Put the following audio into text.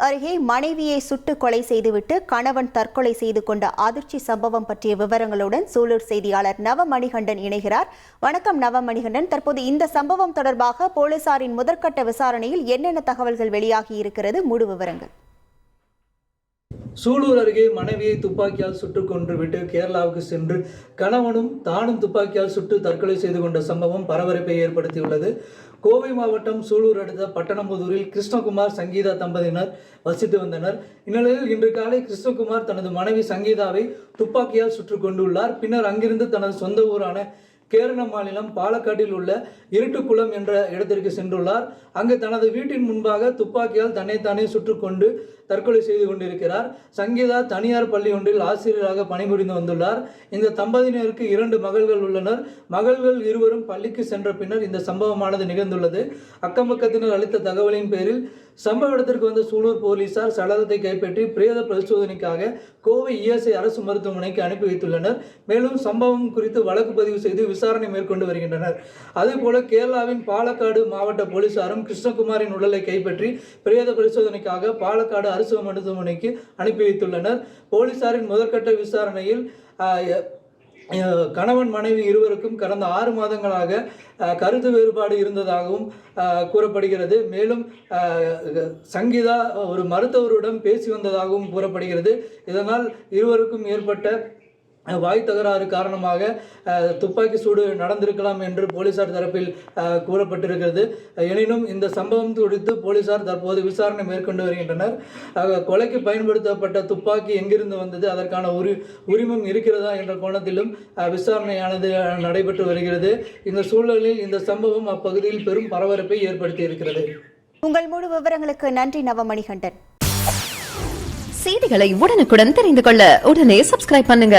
அருகே மனைவியை சுட்டு கொலை செய்துவிட்டு கணவன் தற்கொலை செய்து கொண்ட அதிர்ச்சி சம்பவம் பற்றிய விவரங்களுடன் சூலூர் செய்தியாளர் நவமணிகண்டன் இணைகிறார். வணக்கம் நவமணிகண்டன். தற்போது இந்த சம்பவம் தொடர்பாக போலீசாரின் முதற்கட்ட விசாரணையில் என்னென்ன தகவல்கள் வெளியாகி இருக்கிறது? முழு விவரங்கள். சூலூர் அருகே மனைவியை துப்பாக்கியால் சுட்டுக் கொன்றுவிட்டு கேரளாவுக்கு சென்று கணவனும் தானும் துப்பாக்கியால் சுட்டு தற்கொலை செய்து கொண்ட சம்பவம் பரபரப்பை ஏற்படுத்தியுள்ளது. கோவை மாவட்டம் சூலூர் அடுத்த பட்டணம்புதூரில் கிருஷ்ணகுமார் சங்கீதா தம்பதியினர் வசித்து வந்தனர். இந்நிலையில் இன்று காலை கிருஷ்ணகுமார் தனது மனைவி சங்கீதாவை துப்பாக்கியால் சுட்டுக் கொண்டுள்ளார். பின்னர் அங்கிருந்து தனது சொந்த ஊரான கேரள மாநிலம் பாலக்காட்டில் உள்ள இருட்டுக்குளம் என்ற இடத்திற்கு சென்றுள்ளார். அங்கு தனது வீட்டின் முன்பாக துப்பாக்கியால் தன்னைத்தானே சுட்டுக்கொண்டு தற்கொலை செய்து கொண்டிருக்கிறார். சங்கீதா தனியார் பள்ளி ஒன்றில் ஆசிரியராக பணிபுரிந்து வந்துள்ளார். இந்த தம்பதியினருக்கு 2 மகள்கள் உள்ளனர். மகள்கள் இருவரும் பள்ளிக்கு சென்ற பின்னர் இந்த சம்பவமானது நிகழ்ந்துள்ளது. அக்கம்பக்கத்தினர் அளித்த தகவலின் பேரில் சம்பவ இடத்திற்கு வந்த சூலூர் போலீசார் சடலத்தை கைப்பற்றி பிரேத பரிசோதனைக்காக கோவை இஎஸ்ஐ அரசு மருத்துவமனைக்கு அனுப்பி வைத்துள்ளனர். மேலும் சம்பவம் குறித்து வழக்கு பதிவு செய்து விசாரணை மேற்கொண்டு வருகின்றனர். அதேபோல கேரளாவின் பாலக்காடு மாவட்ட போலீசாரும் கிருஷ்ணகுமாரின் உடலை கைப்பற்றி பிரேத பரிசோதனைக்காக பாலக்காடு அரசு மருத்துவமனைக்கு அனுப்பி வைத்துள்ளனர். போலீசாரின் முதற்கட்ட விசாரணையில் கணவன் மனைவி இருவருக்கும் கடந்த 6 மாதங்களாக கருத்து வேறுபாடு இருந்ததாகவும் கூறப்படுகிறது. மேலும் சங்கீதா ஒரு மருத்துவருடன் பேசி வந்ததாகவும் கூறப்படுகிறது. இதனால் இருவருக்கும் ஏற்பட்ட வாய் தகராறு காரணமாக துப்பாக்கி சூடு நடந்திருக்கலாம் என்று போலீசார் தரப்பில் கூறப்பட்டிருக்கிறது. எனினும் இந்த சம்பவம் குறித்து போலீசார் தற்போது விசாரணை மேற்கொண்டு வருகின்றனர். கொலைக்கு பயன்படுத்தப்பட்ட துப்பாக்கி எங்கிருந்து வந்தது, அதற்கான உரிமம் இருக்கிறதா என்ற கோணத்திலும் விசாரணையானது நடைபெற்று வருகிறது. இந்த சூழலில் இந்த சம்பவம் அப்பகுதியில் பெரும் பரபரப்பை ஏற்படுத்தி இருக்கிறது. உங்கள் முழு விவரங்களுக்கு நன்றி நவமணிகண்டன். செய்திகளை உடனுக்குடன் தெரிந்து கொள்ள உடனே சப்ஸ்கிரைப் பண்ணுங்க.